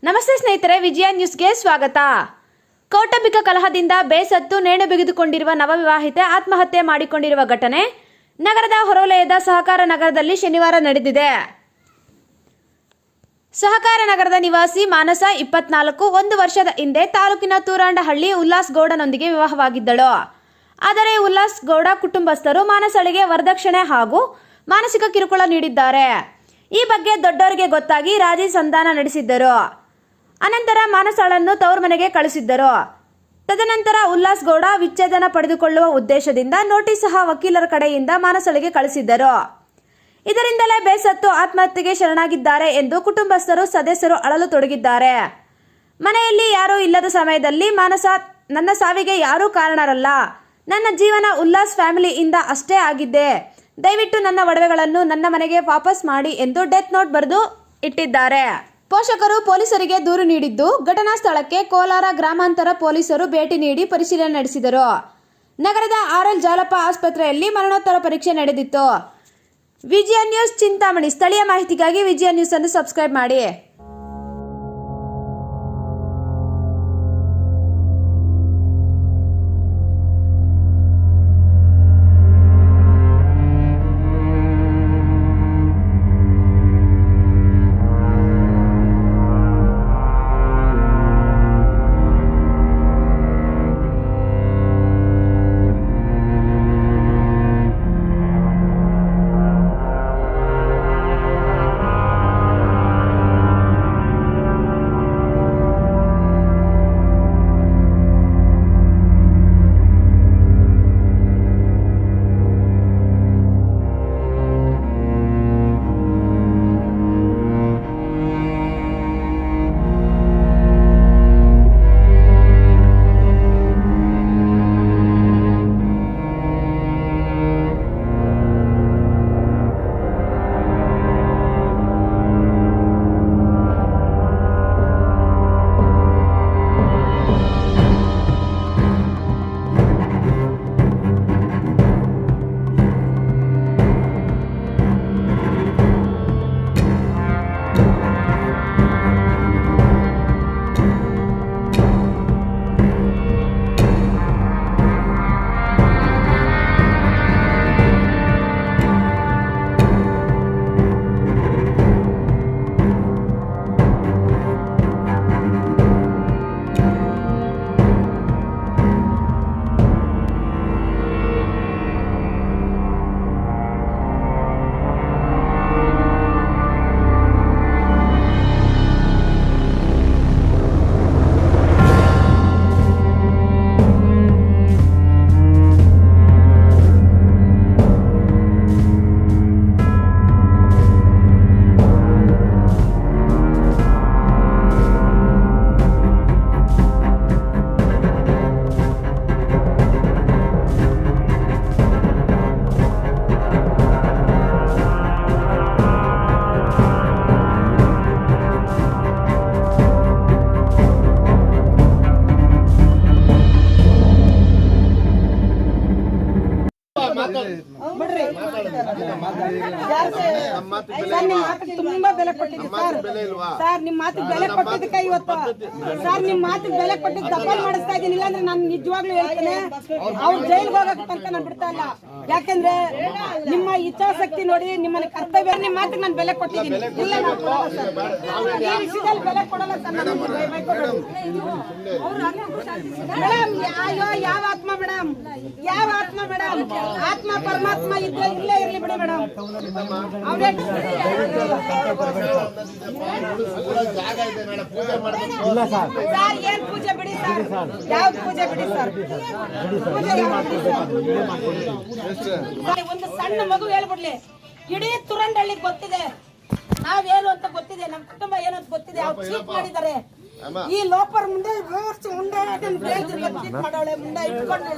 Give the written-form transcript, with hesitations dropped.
ನಮಸ್ತೆ ಸ್ನೇಹಿತರೆ, ವಿಜಯ ನ್ಯೂಸ್ಗೆ ಸ್ವಾಗತ. ಕೌಟುಂಬಿಕ ಕಲಹದಿಂದ ಬೇಸತ್ತು ನೇಣು ಬಿಗಿದುಕೊಂಡಿರುವ ನವವಿವಾಹಿತೆ ಆತ್ಮಹತ್ಯೆ ಮಾಡಿಕೊಂಡಿರುವ ಘಟನೆ ನಗರದ ಹೊರವಲಯದ ಸಹಕಾರ ನಗರದಲ್ಲಿ ಶನಿವಾರ ನಡೆದಿದೆ. ಸಹಕಾರ ನಗರದ ನಿವಾಸಿ ಮಾನಸ 24 1 ವರ್ಷದ ಹಿಂದೆ ತಾಲೂಕಿನ ತೂರಾಂಡಹಳ್ಳಿ ಉಲ್ಲಾಸ್ ಗೌಡನೊಂದಿಗೆ ವಿವಾಹವಾಗಿದ್ದಳು. ಆದರೆ ಉಲ್ಲಾಸ್ ಗೌಡ ಕುಟುಂಬಸ್ಥರು ಮಾನಸಳಿಗೆ ವರದಕ್ಷಿಣೆ ಹಾಗೂ ಮಾನಸಿಕ ಕಿರುಕುಳ ನೀಡಿದ್ದಾರೆ. ಈ ಬಗ್ಗೆ ದೊಡ್ಡವರಿಗೆ ಗೊತ್ತಾಗಿ ರಾಜಿ ಸಂಧಾನ ನಡೆಸಿದ್ದರು. ಅನಂತರ ಮಾನಸಳನ್ನು ತವರು ಮನೆಗೆ ಕಳಿಸಿದ್ದರು. ತದನಂತರ ಉಲ್ಲಾಸ್ ಗೌಡ ವಿಚ್ಛೇದನ ಪಡೆದುಕೊಳ್ಳುವ ಉದ್ದೇಶದಿಂದ ನೋಟಿಸ್ ಸಹ ವಕೀಲರ ಕಡೆಯಿಂದ ಮಾನಸಳಿಗೆ ಕಳಿಸಿದ್ದರು. ಇದರಿಂದಲೇ ಬೇಸತ್ತು ಆತ್ಮಹತ್ಯೆಗೆ ಶರಣಾಗಿದ್ದಾರೆ ಎಂದು ಕುಟುಂಬಸ್ಥರು ಸದಸ್ಯರು ಅಳಲು ತೊಡಗಿದ್ದಾರೆ. ಮನೆಯಲ್ಲಿ ಯಾರೂ ಇಲ್ಲದ ಸಮಯದಲ್ಲಿ ಮಾನಸ, ನನ್ನ ಸಾವಿಗೆ ಯಾರೂ ಕಾರಣರಲ್ಲ, ನನ್ನ ಜೀವನ ಉಲ್ಲಾಸ್ ಫ್ಯಾಮಿಲಿಯಿಂದ ಅಷ್ಟೇ ಆಗಿದ್ದೆ, ದಯವಿಟ್ಟು ನನ್ನ ಒಡವೆಗಳನ್ನು ನನ್ನ ಮನೆಗೆ ವಾಪಸ್ ಮಾಡಿ ಎಂದು ಡೆತ್ ನೋಟ್ ಬರೆದು ಇಟ್ಟಿದ್ದಾರೆ. ಪೋಷಕರು ಪೊಲೀಸರಿಗೆ ದೂರು ನೀಡಿದ್ದು, ಘಟನಾ ಸ್ಥಳಕ್ಕೆ ಕೋಲಾರ ಗ್ರಾಮಾಂತರ ಪೊಲೀಸರು ಭೇಟಿ ನೀಡಿ ಪರಿಶೀಲನೆ ನಡೆಸಿದರು. ನಗರದ ಆರ್ಎಲ್ ಜಾಲಪ್ಪ ಆಸ್ಪತ್ರೆಯಲ್ಲಿ ಮರಣೋತ್ತರ ಪರೀಕ್ಷೆ ನಡೆದಿತ್ತು. ವಿಜಯ ನ್ಯೂಸ್ ಚಿಂತಾಮಣಿ. ಸ್ಥಳೀಯ ಮಾಹಿತಿಗಾಗಿ ವಿಜಯ ನ್ಯೂಸ್ ಅನ್ನು ಸಬ್ಸ್ಕ್ರೈಬ್ ಮಾಡಿ. ತುಂಬಾ ಬೆಲೆ ಕೊಟ್ಟಿದ್ದೆ ಸರ್. ನಿಮ್ ಮಾತಿಗೆ ಬೆಲೆ ಕೊಟ್ಟಿದ್ದಕ್ಕೆ ಇವತ್ತು ಸರ್ ನಿಮ್ ಮಾತಿಗೆ ಬೆಲೆ ಕೊಟ್ಟಿದ್ದು ದಬ್ಬಲ್ ಮಾಡಿಸ್ತಾ ಇದ್ದೀನಿ. ಇಲ್ಲಾಂದ್ರೆ ನಾನು ನಿಜವಾಗ್ಲೂ ಹೇಳ್ತೇನೆ, ಅವ್ರು ಜೈಲ್ಗೆ ಹೋಗಕ್ಕೆ ತನಕ ನಾನು ಬಿಡ್ತಾ ಇಲ್ಲ. ಯಾಕೆಂದ್ರೆ ನಿಮ್ಮ ಇಚ್ಛಾಶಕ್ತಿ ನೋಡಿ, ನಿಮ್ಮನ್ನ ಕರ್ತವ್ಯ, ನಿಮ್ ಮಾತಿಗೆ ನಾನು ಬೆಲೆ ಕೊಟ್ಟಿದ್ದೀನಿ. ಇಲ್ಲ, ಈ ವಿಷಯದಲ್ಲಿ ಬೆಲೆ ಕೊಡಲ್ಲ ಸರ್. ಮೇಡಮ್, ಅಯ್ಯೋ ಯಾವ ಆತ್ಮ ಮೇಡಮ್, ಯಾವ ಆತ್ಮ ಮೇಡಮ್? ಆತ್ಮ ಪರಮಾತ್ಮ ಇದ್ರೆ ಇಲ್ಲೇ ಇರ್ಲಿ ಬಿಡಿ ಮೇಡಮ್. ಸರ್ ಏನ್ ಪೂಜೆ ಬಿಡಿ ಸರ್, ಯಾವ ಪೂಜೆ ಬಿಡಿ ಸರ್. ಒಂದು ಸಣ್ಣ ಮಗು ಹೇಳ್ಬಿಡ್ಲಿ, ಇಡೀ ತುರಂಡಳ್ಳಿಗೆ ಗೊತ್ತಿದೆ ನಾವೇನು ಅಂತ ಗೊತ್ತಿದೆ, ನಮ್ ಕುಟುಂಬ ಏನು ಅಂತ ಗೊತ್ತಿದೆ. ಅವ್ರು ಚೀಟ್ ಮಾಡಿದ್ದಾರೆ. ಈ ಲೋಪರ್ ಮುಂದೆ ಮುಂದೆ ಮಾಡೋಳೆ ಮುಂದೆ ಇಟ್ಕೊಂಡು